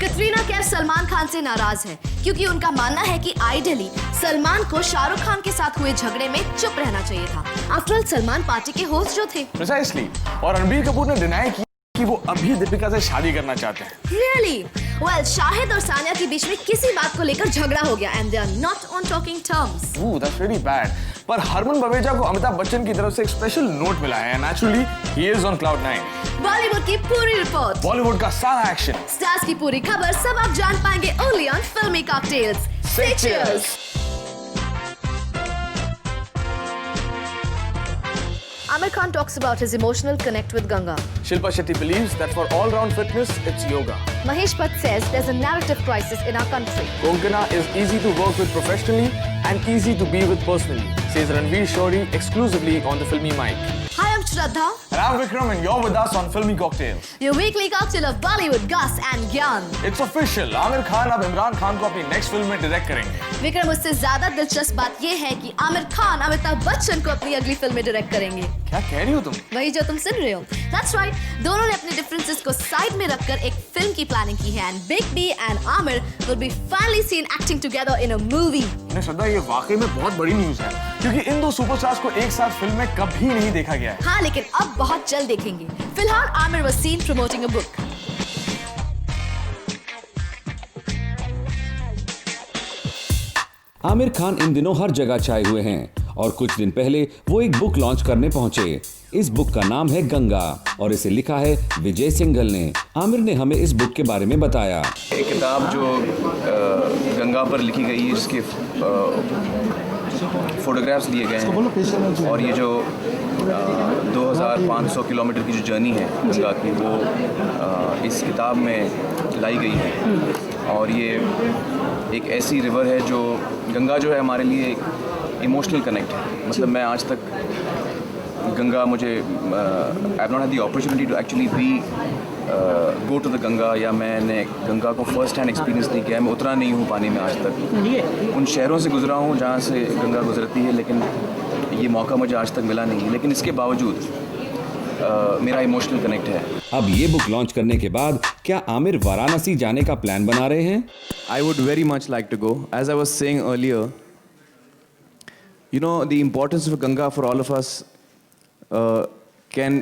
कटरीना कैफ सलमान खान से नाराज है क्योंकि उनका मानना है कि आइडियली सलमान को शाहरुख खान के साथ हुए झगड़े में चुप रहना चाहिए था। आफ्टर ऑल सलमान पार्टी के होस्ट जो थे। प्रिसाइसली। और रणबीर कपूर ने डिनाई किया कि वो अभी दीपिका से शादी करना चाहते हैं। Really? Well, शाहिद और सानिया के बीच में किसी बात को लेकर झगड़ा हो गया and they are not on talking terms. Ooh, that's really bad. पर हरमन बवेजा को अमिताभ बच्चन की तरफ से एक स्पेशल नोट मिला है। Naturally, he is on cloud 9. Bollywood की पूरी रिपोर्ट, बॉलीवुड का सारा एक्शन, स्टार्स की पूरी खबर सब आप जान पाएंगे only on Filmy Cocktails. Say cheers. Amir Khan talks about his emotional connect with Ganga. Shilpa Shetty believes that for all-round fitness, it's yoga. Mahesh Bhatt says there's a narrative crisis in our country. Konkana is easy to work with professionally and easy to be with personally, says Ranveer Shori exclusively on the Filmy Mic. Hi, I'm Shraddha. And I'm Vikram and you're with us on Filmy Cocktails. Your weekly cocktail of Bollywood goss and ज्ञान. It's official. Aamir Khan अब इमरान खान को अपनी next film में direct करेंगे। विक्रम, उससे ज्यादा दिलचस्प बात ये है कि आमिर खान अमिताभ बच्चन को अपनी अगली फिल्म में डायरेक्ट करेंगे। क्या कह रही हो तुम? वही जो तुम सुन रहे हो। That's right. दोनों ने अपने डिफरेंसेस को साइड में रखकर एक फिल्म की प्लानिंग की है and Big B and Amir will be finally seen acting together in a movie. श्रद्धा, ये वाकई में बहुत बड़ी न्यूज़ है क्योंकि इन दो सुपरस्टार्स को एक साथ फिल्म में कभी नहीं देखा गया है। हाँ, लेकिन अब बहुत जल्द देखेंगे। फिलहाल Aamir was seen promoting a book. Aamir Khan इन दिनों हर जगह छाए हुए हैं और कुछ दिन पहले वो एक बुक लॉन्च करने पहुंचे। इस बुक का नाम है गंगा और इसे लिखा है विजय सिंघल ने। आमिर ने हमें इस बुक के बारे में बताया। एक किताब जो गंगा पर लिखी गई है, जिसके फोटोग्राफ्स लिए गए हैं और ये जो 2500 किलोमीटर की जो जर्नी है गंगा की, वो इस किताब में लाई गई है। और ये एक ऐसी रिवर है जो गंगा जो है हमारे लिए एक इमोशनल कनेक्ट है। मतलब मैं आज तक गंगा मुझे I have not had the opportunity to actually go to the Ganga, या मैंने गंगा को फर्स्ट हैंड एक्सपीरियंस नहीं किया है। मैं उतरा नहीं हूँ पानी में आज तक। उन शहरों से गुजरा हूँ जहाँ से गंगा गुजरती है, लेकिन ये मौका मुझे आज तक मिला नहीं। लेकिन इसके बावजूद मेरा इमोशनल कनेक्ट है। अब ये बुक लॉन्च करने के बाद क्या आमिर वाराणसी जाने का प्लान बना रहे हैं? I would very much like to go. As I was saying earlier, you know, the importance of Ganga for all of us can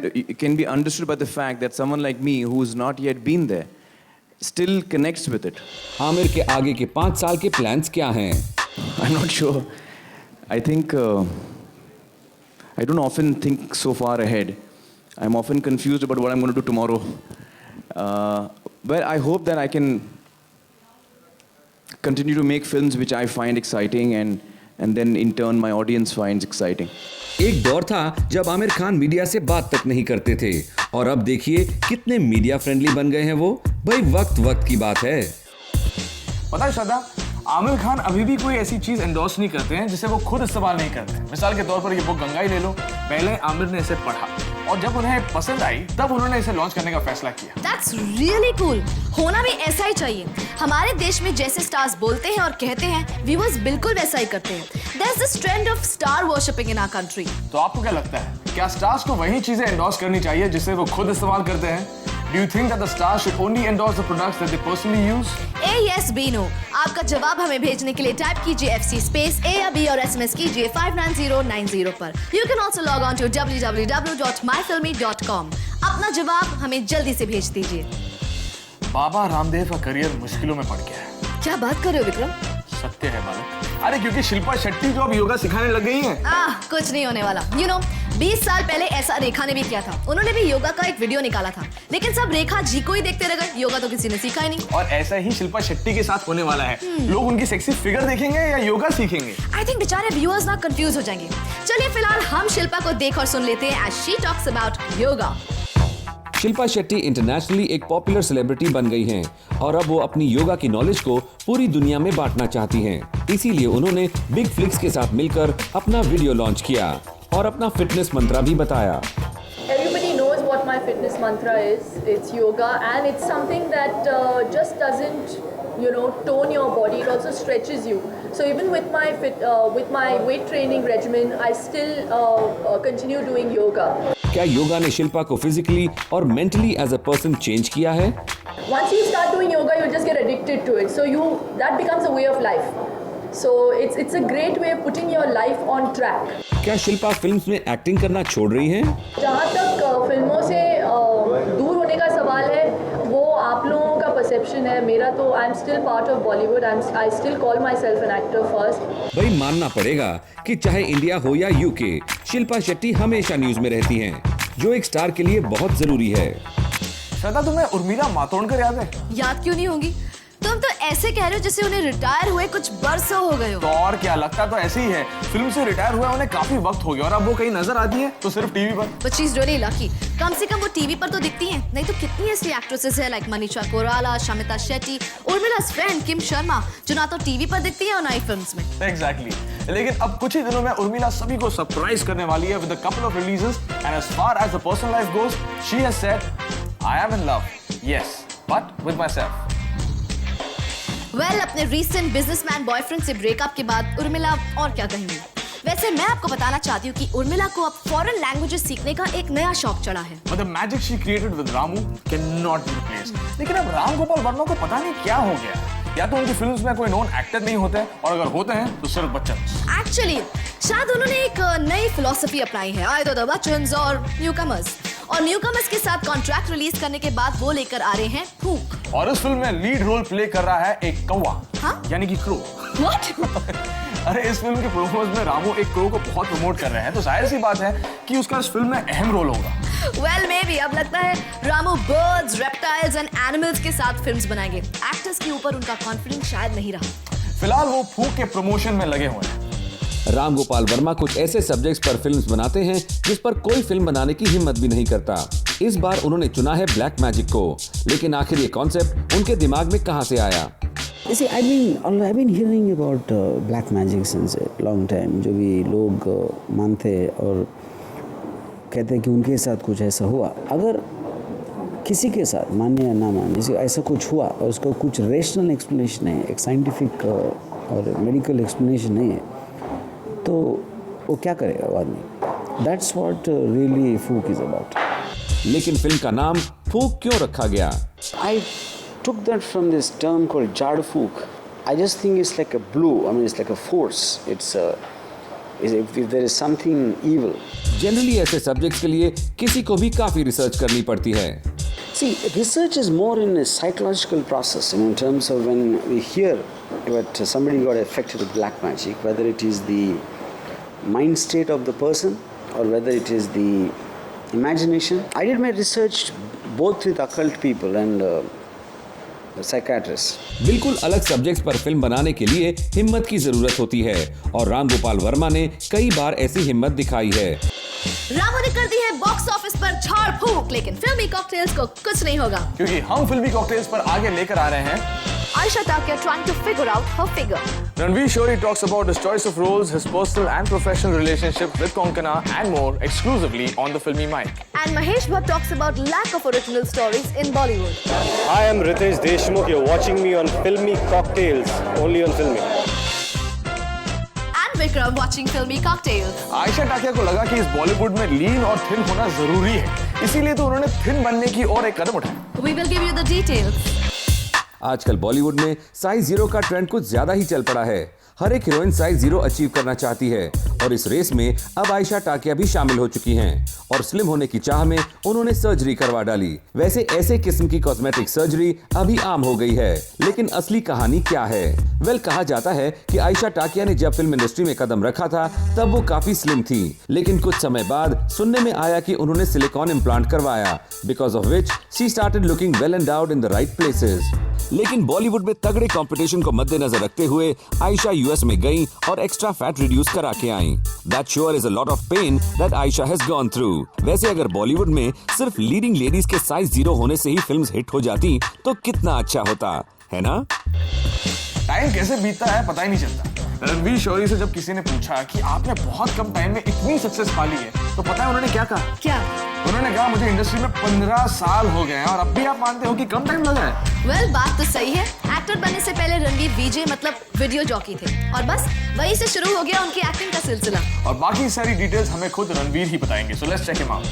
be understood by the fact that someone like me who's not yet been there still connects with it. Aamir के आगे के 5 साल के plans क्या हैं? I'm not sure. I think I don't often think so far ahead. I'm often confused about what I'm going to do tomorrow. But I hope that I can continue to make films which I find exciting and then in turn my audience finds exciting. एक दौर था जब Aamir Khan media से बात तक नहीं करते थे और अब देखिए कितने मीडिया फ्रेंडली बन गए हैं वो। भाई वक्त की बात है। पता है श्रद्धा, आमिर खान अभी भी कोई ऐसी चीज एंडोर्स नहीं करते हैं जिसे वो खुद इस्तेमाल नहीं करते। मिसाल के तौर पर ये बुक गंगा ही ले लो। पहले आमिर ने इसे पढ़ा और जब उन्हें पसंद आई तब उन्होंने इसे लॉन्च करने का फैसला किया। That's really cool. होना भी ऐसा ही चाहिए। हमारे देश में जैसे स्टार्स बोलते हैं और कहते हैं, व्यूअर्स बिल्कुल वैसा ही करते हैं। There's this trend of star worshipping in our country. तो आपको क्या लगता है, क्या स्टार्स को वही चीजें एंडोर्स करनी चाहिए जिसे वो खुद इस्तेमाल करते हैं? Do you think that the stars should only endorse the products that they personally use? A yes B no. आपका जवाब हमें भेजने के लिए टाइप कीजिए FC स्पेस A या B और SMS कीजिए 59090 पर। You can also log on to www.myfilmy.com. अपना जवाब हमें जल्दी से भेज दीजिए। बाबा रामदेव का करियर मुश्किलों में पड़ गया है। क्या बात कर रहे हो विक्रम? सत्य है बालक। अरे क्योंकि शिल्पा शेट्टी जो अब योगा सिखाने लग गई हैं। कुछ नहीं होने वाला। 20 साल पहले ऐसा रेखा ने भी किया था। उन्होंने भी योगा का एक वीडियो निकाला था, लेकिन सब रेखा जी को ही देखते रह गए। योगा तो किसी ने सीखा ही नहीं। और ऐसा ही शिल्पा शेट्टी के साथ होने वाला है। लोग उनकी सेक्सी फिगर देखेंगे या योगा सीखेंगे? आई थिंक बेचारे व्यूअर्स ना कंफ्यूज हो जाएंगे। चलिए फिलहाल हम शिल्पा को देख और सुन लेते हैं as she talks about yoga. Shilpa Shetty internationally एक पॉपुलर सेलिब्रिटी बन गई हैं और अब वो अपनी योगा की नॉलेज को पूरी दुनिया में बांटना चाहती हैं। इसीलिए उन्होंने बिग फ्लिक्स के साथ मिलकर अपना वीडियो लॉन्च किया और अपना फिटनेस मंत्र भी बताया। Everybody knows what my fitness mantra is. It's yoga, and it's something that just doesn't, tone your body. It also stretches you. So even with my weight training regimen, I still continue doing yoga. क्या योगा ने शिल्पा को physically और mentally as a person change किया है? once you start doing yoga, you just get addicted to it. So that becomes a way of life. So it's a great way of putting your life on track. क्या Shilpa films में acting करना छोड़ रही हैं? जहाँ तक फिल्मों से दूर होने का सवाल है, वो आप लोगों का परसेप्शन है. मेरा तो I am still part of Bollywood. I still call my self an actor first. भाई मानना पड़ेगा कि चाहे इंडिया हो या यूके, शिल्पा शेट्टी हमेशा न्यूज में रहती हैं, जो एक स्टार के लिए बहुत जरूरी है। श्रद्धा, तुम्हें उर्मिला मातोंडकर याद है? याद क्यों नहीं होगी? तुम तो ऐसे कह रहे हो जैसे उन्हें रिटायर हुए कुछ बरसों हो गए हो। तो और क्या, लगता तो ऐसे ही है। फिल्म से रिटायर हुए उन्हें काफी वक्त हो गया और अब वो कहीं नजर आती है तो सिर्फ टीवी पर। But she's really lucky. कम से कम वो टीवी पर तो दिखती हैं, नहीं तो कितनी ऐसी एक्ट्रेसेस है लाइक मनीषा कोइराला, शमिता शेट्टी, उर्मिला's फ्रेंड किम शर्मा, जो ना तो टीवी पर दिखती है और ना ही फिल्म्स में। Exactly. लेकिन अब कुछ ही दिनों में उर्मिला सभी को सरप्राइज करने वाली है with a couple of releases, and as far as the personal life goes, she has said, I am in love, yes, but with myself. अपने रिसेंट बिजनेसमैन बॉयफ्रेंड से ब्रेकअप के बाद उर्मिला और क्या कहेंगी। वैसे मैं आपको बताना चाहती हूँ कि उर्मिला को अब फॉरेन लैंग्वेजेस सीखने का एक नया शौक चढ़ा है। But the magic she created with Ramu cannot be replaced. लेकिन अब राम गोपाल वर्मा को पता नहीं क्या हो गया। या तो उनकी फिल्म्स में कोई नोन एक्टर नहीं होते, और अगर होते हैं तो सिर्फ बच्चन। एक्चुअली शायद उन्होंने एक नई फिलॉसफी अपनाई है, आए तो बच्चन्स और न्यूकमर्स। और न्यूकमर्स के साथ कॉन्ट्रैक्ट रिलीज करने के बाद वो लेकर आ रहे हैं फूक। और इस फिल्म में लीड रोल प्ले कर रहा है एक कौवा, हाँ? यानी कि क्रो। What? अरे इस फिल्म के प्रोमोज में रामू एक क्रो को बहुत प्रमोट कर रहे हैं, तो जाहिर सी बात है कि उसका इस फिल्म में अहम रोल होगा। Well, maybe अब लगता है Ramu birds, reptiles and animals के साथ फिल्म्स बनाएंगे। एक्टर्स के ऊपर उनका कॉन्फिडेंस शायद नहीं रहा। फिलहाल वो फूक के प्रमोशन में लगे हुए हैं। राम गोपाल वर्मा कुछ ऐसे सब्जेक्ट्स पर फिल्म्स बनाते हैं जिस पर कोई फिल्म बनाने की हिम्मत भी नहीं करता। इस बार उन्होंने चुना है ब्लैक मैजिक को, लेकिन आखिर ये कॉन्सेप्ट उनके दिमाग में कहां से आया? You see, I've been hearing about black magic since a long time. जो भी लोग मानते और कहते हैं कि उनके साथ कुछ ऐसा हुआ, अगर किसी के साथ माने या ना माने जैसे ऐसा कुछ हुआ और उसका कुछ रेशनल एक्सप्लेनेशन है, एक साइंटिफिक और मेडिकल एक्सप्लेनेशन नहीं है, तो वो क्या करेगा वो आदमी? That's what really Fook is about. लेकिन फिल्म का नाम फूक क्यों रखा गया? I took that from this term called Jad Fook. I just think it's like a blue. I mean, it's like a force. If there is something evil. Generally ऐसे subjects के लिए किसी को भी काफी रिसर्च करनी पड़ती है। See, research is more in a psychological process, in terms of when we hear that somebody got affected with black magic, whether it is the mind state of the person or whether it is the imagination. I did my research both with occult people and psychiatrists. बिल्कुल अलग subjects पर film बनाने के लिए हिम्मत की जरूरत होती है, और राम गोपाल वर्मा ने कई बार ऐसी हिम्मत दिखाई है। रामू ने कर दी है बॉक्स ऑफिस पर झाड़ फूक, लेकिन फिल्मी कॉकटेल्स को कुछ नहीं होगा, क्योंकि हम फिल्मी कॉकटेल्स पर आगे लेकर आ रहे हैं Aisha Takya trying to figure out her figure. Ranveer Shori talks about his choice of roles, his personal and professional relationship with Konkana and more exclusively on the Filmy Mic. And Mahesh Bhatt talks about lack of original stories in Bollywood. I am Ritesh Deshmukh. You're watching me on Filmy Cocktails, only on Filmy. And Vikram watching Filmy Cocktails. Ayesha Takia को लगा कि इस बॉलीवुड में लीन और thin होना जरूरी है, इसीलिए तो उन्होंने थिन बनने की ओर एक कदम उठाया। We will give you the details. आजकल बॉलीवुड में साइज 0 का ट्रेंड कुछ ज्यादा ही चल पड़ा है। हर एक हीरोइन साइज 0 अचीव करना चाहती है, और इस रेस में अब आयशा टाकिया भी शामिल हो चुकी हैं, और स्लिम होने की चाह में उन्होंने सर्जरी करवा डाली। वैसे ऐसे किस्म की कॉस्मेटिक सर्जरी अभी आम हो गई है, लेकिन असली कहानी क्या है? कहा जाता है कि आयशा टाकिया ने जब फिल्म इंडस्ट्री में कदम रखा था तब वो काफी स्लिम थी, लेकिन कुछ समय बाद सुनने में आया कि उन्होंने सिलिकॉन इम्प्लांट करवाया, because of which she started looking well endowed in the right places. लेकिन बॉलीवुड में तगड़े कंपटीशन को मद्देनजर रखते हुए आयशा यूएस में गई और एक्स्ट्रा फैट रिड्यूस करा के आई। That sure is a lot of pain that Ayesha has gone through. वैसे अगर बॉलीवुड में सिर्फ लीडिंग लेडीज के साइज 0 होने से ही फिल्म्स हिट हो जाती तो कितना अच्छा होता, है ना? टाइम कैसे बीतता है पता ही नहीं चलता। रणवीर शोरी से जब किसी ने पूछा कि आपने बहुत कम टाइम में इतनी सक्सेस पा ली है, तो पता है उन्होंने क्या कहा? क्या? उन्होंने कहा मुझे इंडस्ट्री में 15 साल हो गए हैं और अब भी आप मानते हो कि कम टाइम लगा है। Well, बात तो सही है। एक्टर बनने से पहले रणवीर वीजे मतलब वीडियो जॉकी थे, और बस वहीं से शुरू हो गया उनकी एक्टिंग का सिलसिला। और बाकी सारी डिटेल्स हमें खुद रणवीर ही बताएंगे। So let's check him out.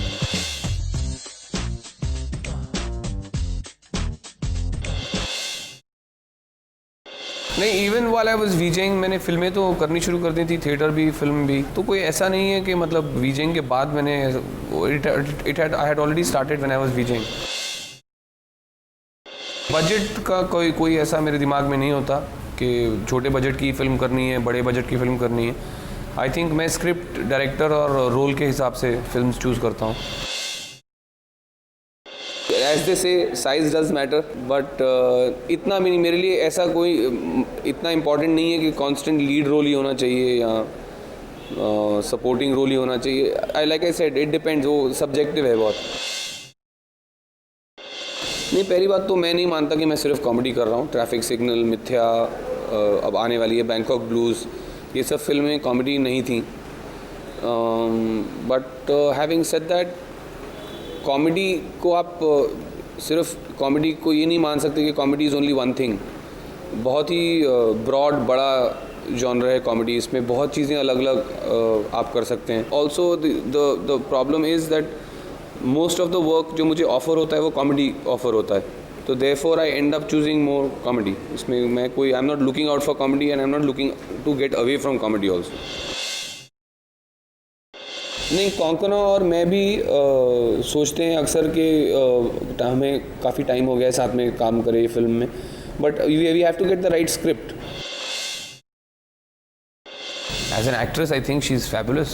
नहीं, इवन वाला आई वाज वीजिंग, मैंने फिल्में तो करनी शुरू कर दी थी, थिएटर भी, फिल्म भी, तो कोई ऐसा नहीं है कि मतलब वीजिंग के बाद मैंने I had already started when I was wheezing. Budget का कोई ऐसा मेरे दिमाग में नहीं होता कि छोटे बजट की फिल्म करनी है, बड़े बजट की फिल्म करनी है। आई थिंक मैं स्क्रिप्ट, डायरेक्टर और रोल के हिसाब से फिल्म्स चूज़ करता हूँ। एज दे से साइज डज मैटर, बट इतना भी नहीं, मेरे लिए ऐसा कोई इतना इम्पोर्टेंट नहीं है कि कांस्टेंट लीड रोल ही होना चाहिए या सपोर्टिंग रोल ही होना चाहिए। I like I said, it depends, वो सब्जेक्टिव है बहुत। नहीं, पहली बात तो मैं नहीं मानता कि मैं सिर्फ कॉमेडी कर रहा हूँ। ट्रैफिक सिग्नल, मिथ्या, अब आने वाली है बैंकॉक ब्लूज़, ये सब फिल्में कॉमेडी नहीं थी। But having said that, comedy को आप सिर्फ कॉमेडी को ये नहीं मान सकते कि comedy is only one thing. बहुत ही ब्रॉड, बड़ा जॉनर है कॉमेडी, इसमें बहुत चीज़ें अलग अलग आप कर सकते हैं। Also the problem is that most of the work जो मुझे ऑफ़र होता है वो कॉमेडी ऑफ़र होता है, तो therefore I end up choosing more comedy. इसमें मैं कोई, I am not looking out for comedy and I am not looking to get away from comedy also. नहीं, कॉन्कना और मैं भी सोचते हैं अक्सर कि हमें काफ़ी टाइम हो गया है साथ में काम करे फिल्म में, but we have to get the right script. As an actress, I think she's fabulous.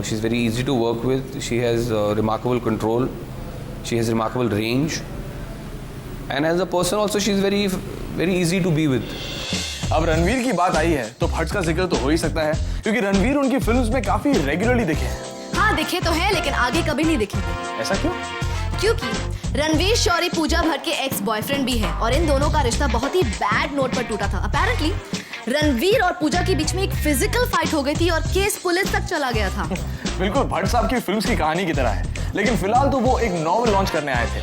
She's very easy to work with. She has remarkable control. She has remarkable range. And as a person also, she's very easy to be with. अब रणवीर की बात आई है तो भट्ट का जिक्र तो हो ही सकता है, क्योंकि रणवीर उनकी फिल्म्स में काफी रेगुलरली दिखे हैं। हाँ, दिखे तो हैं, लेकिन आगे कभी नहीं दिखे। ऐसा क्यों? क्योंकि रणवीर शौरी पूजा भट्ट के एक्स बॉयफ्रेंड भी हैं और इन दोनों का रिश्ता बहुत ही बैड नोट पर टूटा था। अपेरेंटली रणवीर और पूजा के बीच में एक फिजिकल फाइट हो गई थी और केस पुलिस तक चला गया था। बिल्कुल भट्ट साहब की फिल्म्स की कहानी की तरह है, लेकिन फिलहाल तो वो एक नॉवल लॉन्च करने आए थे।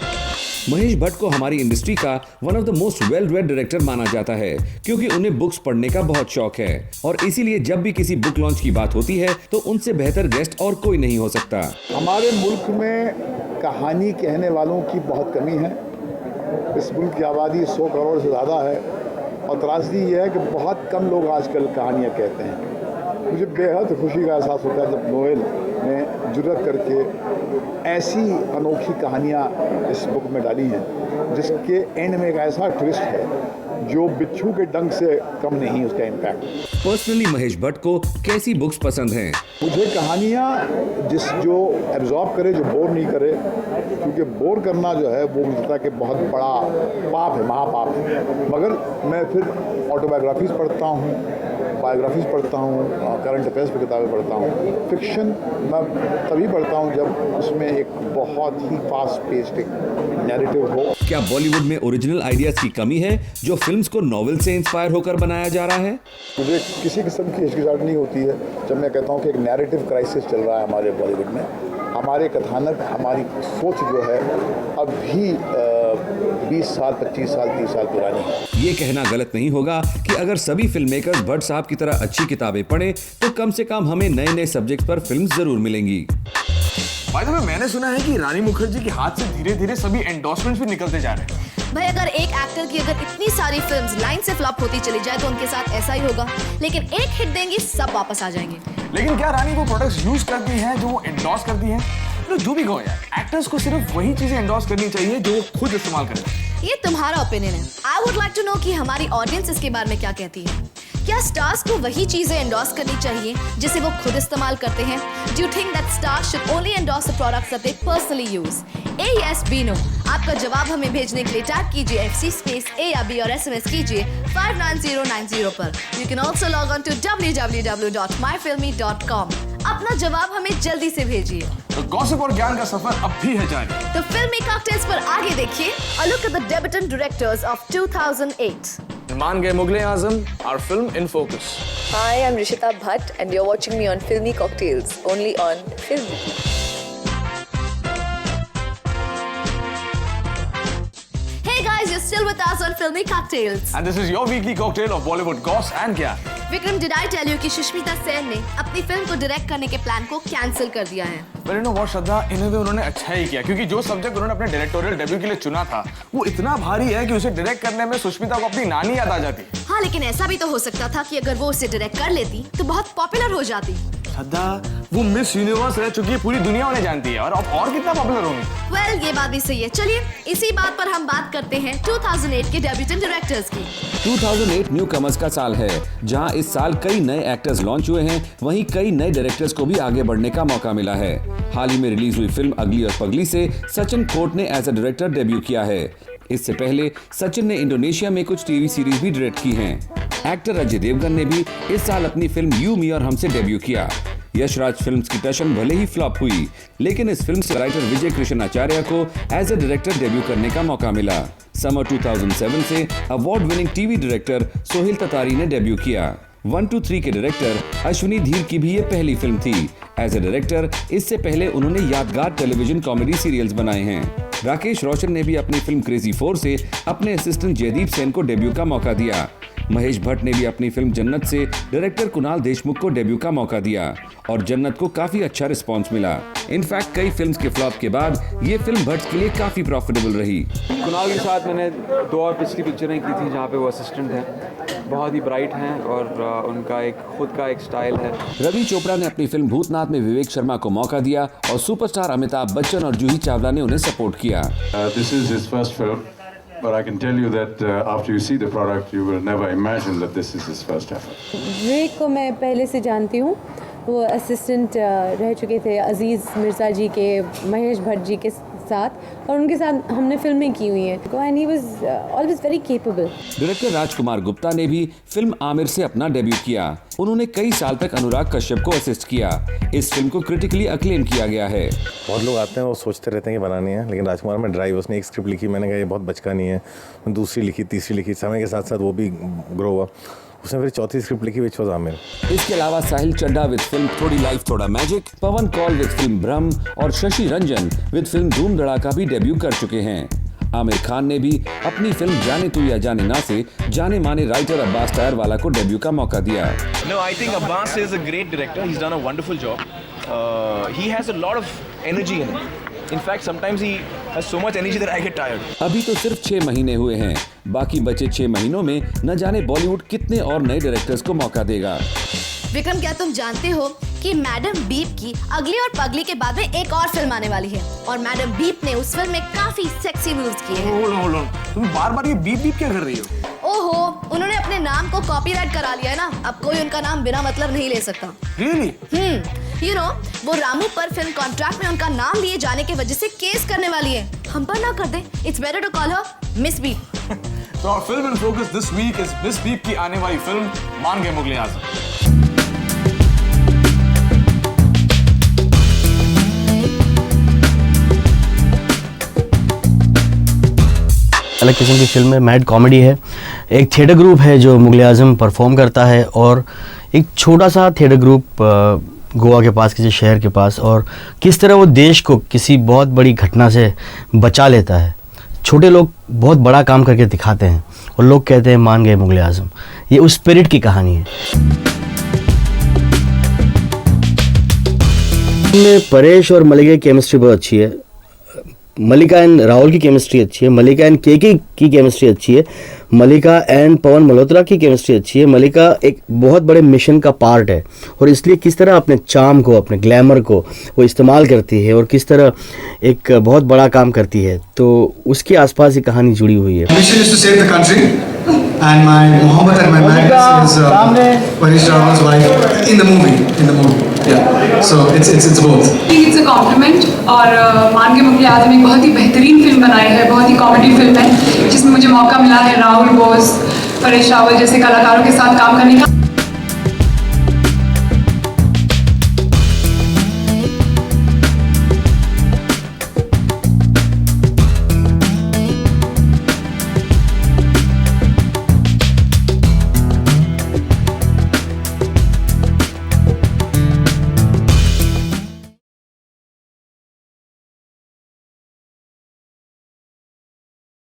महेश भट्ट को हमारी इंडस्ट्री का one of the most well read director माना जाता है, क्योंकि उन्हें बुक्स पढ़ने का बहुत शौक है और इसीलिए जब भी किसी बुक लॉन्च की बात होती है तो उनसे बेहतर गेस्ट और कोई नहीं हो सकता। हमारे मुल्क में कहानी कहने वालों की बहुत कमी है। इस मुल्क की आबादी 100 करोड़ से ज़्यादा है और त्रासदी ये है कि बहुत कम लोग आजकल कहानियाँ कहते हैं। मुझे बेहद खुशी का एहसास होता है जब नोएल ने जुर्रत करके ऐसी अनोखी कहानियाँ इस बुक में डाली हैं जिसके एंड में एक ऐसा ट्विस्ट है जो बिच्छू के डंक से कम नहीं उसका इम्पैक्ट। पर्सनली महेश भट्ट को कैसी बुक्स पसंद हैं? मुझे कहानियाँ जो एब्जॉर्ब करे, जो बोर नहीं करे, क्योंकि बोर करना जो है वो मुझे लगता है कि बहुत बड़ा पाप है, महापाप है। मगर मैं फिर ऑटोबायोग्राफीज़ पढ़ता हूँ, बायोग्राफीज़ पढ़ता हूँ, करंट अफेयर्स पर किताबें पढ़ता हूँ। फिक्शन मैं तभी पढ़ता हूँ जब उसमें एक बहुत ही फास्ट पेस्ड एक नैरेटिव हो। क्या बॉलीवुड में ओरिजिनल आइडियाज की कमी है जो फिल्म्स को नॉवेल से इंस्पायर होकर बनाया जा रहा है? मुझे किसी किस्म की हिचकिचाहट नहीं होती है जब मैं कहता हूँ कि एक नैरेटिव क्राइसिस चल रहा है हमारे बॉलीवुड में। हमारे कथानक, हमारी सोच जो है अब भी 20 साल, 25 साल, 30 साल पुरानी है। ये कहना गलत नहीं होगा कि अगर सभी फिल्म मेकर्स भट्ट साहब की तरह अच्छी किताबें पढ़ें तो कम से कम हमें नए नए सब्जेक्ट पर फिल्म्स जरूर मिलेंगी। बाय द वे, मैंने सुना है कि रानी मुखर्जी के हाथ से धीरे धीरे सभी एंडोर्समेंट्स भी निकलते जा रहे हैं। भाई, अगर एक एक्टर की अगर इतनी सारी फिल्म्स लाइन से फ्लॉप होती चली जाए तो उनके साथ ऐसा ही होगा, लेकिन एक हिट देंगी सब वापस आ जाएंगे। लेकिन क्या रानी वो प्रोडक्ट्स यूज करती हैं जो वो एंडोर्स करती हैं? जो भी कहो यार, एक्टर्स को सिर्फ वही चीजें एंडोर्स करनी चाहिए जो वो खुद इस्तेमाल करें। ये तुम्हारा ओपिनियन है। I would like to know कि हमारी ऑडियंस इसके बारे में क्या कहती है। क्या स्टार्स को वही चीजें एंडोर्स करनी चाहिए जिसे वो खुद इस्तेमाल करते हैं? Do you think that stars should only endorse the products that they personally use? A yes B no. आपका जवाब हमें भेजने के लिए टैग कीजिए FC स्पेस A या B और SMS कीजिए 59090 पर। You can also log on to www.myfilmy.com। अपना जवाब हमें जल्दी से भेजिए। तो गॉसिप और ज्ञान का सफर अब भी है जारी। तो फिल्मी कॉकटेल्स पर आगे देखिए A look at the debutant directors of 2008. मान गए मुगले आजम, our film in focus. Hi, I'm Rishita Bhatt and you're watching me on Filmy Cocktails, only on Filmy. Hey guys, you're still with us on Filmy Cocktails. And this is your weekly cocktail of Bollywood goss and क्या? Vikram, did I tell you कि सुष्मिता सेन ने अपनी film को direct करने के plan को cancel कर दिया है? But you know what, श्रद्धा, इन्हें भी उन्होंने अच्छा ही किया, क्योंकि जो सब्जेक्ट उन्होंने अपने डायरेक्टोरियल डेब्यू के लिए चुना था वो इतना भारी है कि उसे डायरेक्ट करने में सुष्मिता को अपनी नानी याद आ जाती। हाँ, लेकिन ऐसा भी तो हो सकता था कि अगर वो उसे डायरेक्ट कर लेती तो बहुत पॉपुलर हो जाती। श्रद्धा, वो मिस यूनिवर्स रह चुकी है, पूरी दुनिया उन्हें जानती है, और अब और कितना पॉपुलर होंगी। Well, ये बात भी सही है। चलिए इसी बात पर हम बात करते हैं 2008 के डेब्यूटेंट डायरेक्टर्स की। 2008 न्यू कमर्स का साल है, जहां इस साल कई नए एक्टर्स लॉन्च हुए हैं, वहीं कई नए डायरेक्टर्स को भी आगे बढ़ने का मौका मिला है। हाल ही में रिलीज हुई फिल्म अगली और पगली से सचिन कोट ने एज अ डायरेक्टर डेब्यू किया है। इससे पहले सचिन ने इंडोनेशिया में कुछ टीवी सीरीज भी डायरेक्ट की हैं। एक्टर अजय देवगन ने भी इस साल अपनी फिल्म यू मी और हम से डेब्यू किया। यशराज फिल्म्स की टशन भले ही फ्लॉप हुई, लेकिन इस फिल्म से राइटर विजय कृष्ण आचार्य को एज अ डायरेक्टर डेब्यू करने का मौका मिला। समर 2007 से award winning TV director Sohail Tatari ने डेब्यू किया। 1, 2, 3 के डायरेक्टर अश्विनी धीर की भी ये पहली फिल्म थी। एज ए डायरेक्टर इससे पहले उन्होंने यादगार टेलीविजन कॉमेडी सीरियल्स बनाए हैं। राकेश रोशन ने भी अपनी फिल्म क्रेजी 4 से अपने असिस्टेंट जयदीप सेन को डेब्यू का मौका दिया। महेश भट्ट ने भी अपनी फिल्म जन्नत से डायरेक्टर कुणाल देशमुख को डेब्यू का मौका दिया, और जन्नत को काफी अच्छा रिस्पांस मिला। इनफैक्ट कई फिल्म्स के फ्लॉप के बाद ये फिल्म भट्ट के लिए काफी प्रॉफिटेबल रही। कुणाल के साथ मैंने 2 और पिछली पिक्चरें की थी जहाँ पे वो असिस्टेंट हैं, बहुत ही ब्राइट हैं और उनका एक खुद का एक स्टाइल है। रवि चोपड़ा ने अपनी फिल्म भूतनाथ में विवेक शर्मा को मौका दिया, और सुपरस्टार अमिताभ बच्चन और जूही चावला ने उन्हें सपोर्ट किया। This is his first film, but I can tell you that after you see the product, you will never imagine that this is his first effort. विवेक को मैं पहले से जानती हूँ, वो असिस्टेंट रह चुके थे अजीज़ मिर्ज़ा जी के, महेश भट्ट जी के साथ, और उनके साथ हमने फिल्में की हुई हैं, and he was always very capable. Director Rajkumar Gupta ने भी फिल्म आमिर से अपना डेब्यू किया। उन्होंने कई साल तक अनुराग कश्यप को असिस्ट किया। इस फिल्म को क्रिटिकली अक्लेम किया गया है। बहुत लोग आते हैं वो सोचते रहते हैं कि बनानी है, लेकिन राजकुमार में ड्राइव, उसने एक स्क्रिप्ट लिखी, मैंने कहा ये बहुत बचकानी है, दूसरी लिखी, तीसरी लिखी, समय के साथ साथ वो भी ग्रो हुआ, उसने फिर चौथी स्क्रिप्ट लिखी विच वाज आमिर। इसके अलावा साहिल चड्ढा विद फिल्म थोड़ी लाइफ थोड़ा magic, Pawan Kaul with film Brahm और शशि रंजन विद फिल्म धूम धड़ाका भी डेब्यू कर चुके हैं। आमिर खान ने भी अपनी फिल्म जाने तू या जाने ना से जाने माने राइटर अब्बास टायरवाला को डेब्यू का मौका दिया। No, I think Abbas is a great director. He's done a wonderful job. He has a lot of energy in him. In fact, sometimes he has so much energy that I get tired. अभी तो सिर्फ 6 महीने हुए हैं, बाकी बचे 6 महीनों में न जाने बॉलीवुड कितने और नए डायरेक्टर्स को मौका देगा। विक्रम, क्या तुम जानते हो कि मैडम बीप की अगली और पगली के बाद में एक और फिल्म आने वाली है, और मैडम बीप ने उस फिल्म में काफी सेक्सी मूव्स किए हैं। hold on. तुम बार-बार ये बीप बीप क्या कर रही हो? ओहो, उन्होंने अपने नाम को कॉपीराइट करा लिया है ना, अब कोई उनका नाम बिना मतलब नहीं ले सकता। Really? You know, वो रामू पर फिल्म कॉन्ट्रैक्ट में उनका नाम लिए जाने की वजह से केस करने वाली है। हम पर ना कर दे। It's better to call her Miss Beep. तो our film in focus this week is Miss Beep की आने वाली फिल्म मान गए मुगले आजम। अलग किस्म की फिल्म है, मैड कॉमेडी है। एक थिएटर ग्रुप है जो मुगले आजम परफॉर्म करता है, और एक छोटा सा थिएटर ग्रुप गोवा के पास किसी शहर के पास, और किस तरह वो देश को किसी बहुत बड़ी घटना से बचा लेता है। छोटे लोग बहुत बड़ा काम करके दिखाते हैं, और लोग कहते हैं मान गए मुगले आजम। ये उस स्पिरिट की कहानी है। परेश और मलिका की केमिस्ट्री बहुत अच्छी है। मलिका एंड राहुल की केमिस्ट्री अच्छी है, मलिका एंड केके की केमिस्ट्री अच्छी है, मलिका एंड पवन मल्होत्रा की केमिस्ट्री अच्छी है। मलिका एक बहुत बड़े मिशन का पार्ट है, और इसलिए किस तरह अपने चार्म को, अपने ग्लैमर को वो इस्तेमाल करती है, और किस तरह एक बहुत बड़ा काम करती है, तो उसके आसपास ये कहानी जुड़ी हुई है। Mission is to save the country, and my Mohammed and my marriage is Parish Rawal's wife in the movie. Yeah, so it's both. It's a compliment, और मान के मुगले आजम एक बहुत ही बेहतरीन फिल्म बनाई है, बहुत ही कॉमेडी फिल्म है, जिसमें मुझे मौका मिला है राहुल बोस, परेश रावल जैसे कलाकारों के साथ काम करने का।